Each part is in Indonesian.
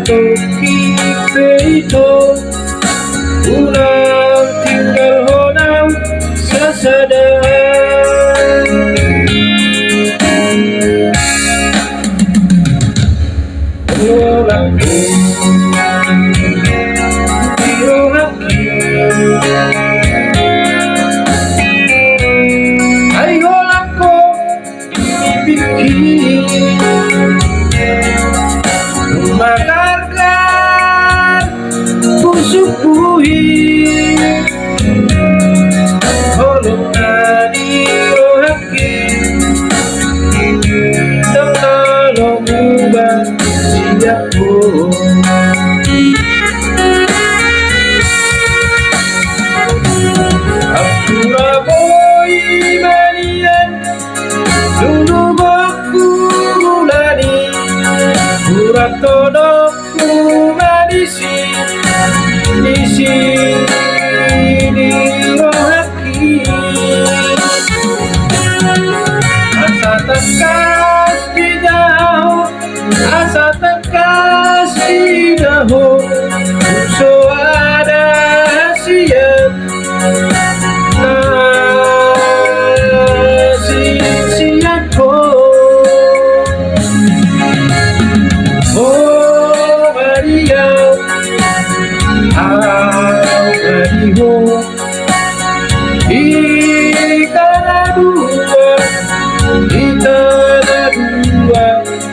toki peito ulang tinggal honam sasada Lolaku Irohaki Ayo lako Ibiki Memakarkan Pusukuhi Holongan Irohaki Tengah ubah siapku Aku raboi manian Dulu boku gulani Urat todokku ngadisi Isi di rohaki Asa tekas di jauh Asa tekas di dahu So ada siap siapku Oh Maria Mariho Kita dua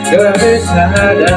Keresada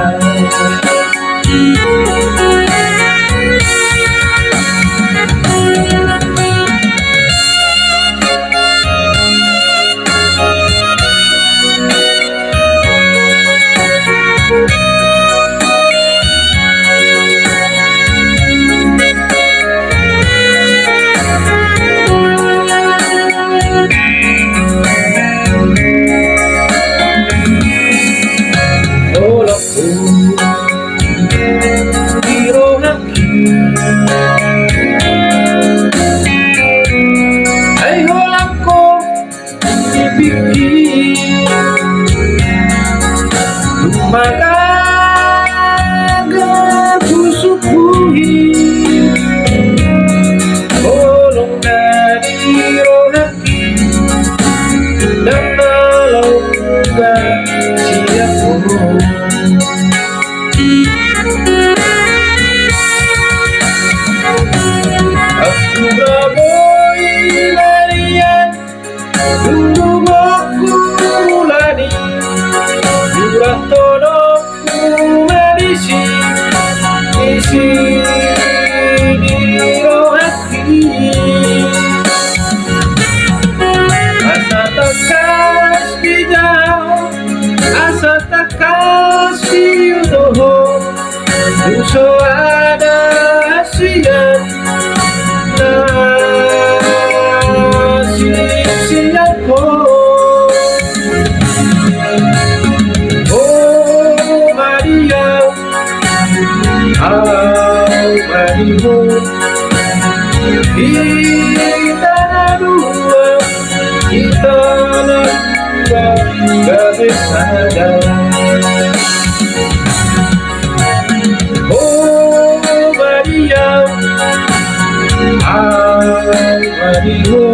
Maka pusukuhi Tolong dari rohaki Dan kalau enggak siapku Aku raboi larian Dulu boku lani Urat todokku medisi Isi di rohaki Asa tekas di jauh Asa tekas di utuh Uso ada siap siapku Mariho Kita dua Gak bisa Oh Maria Mariho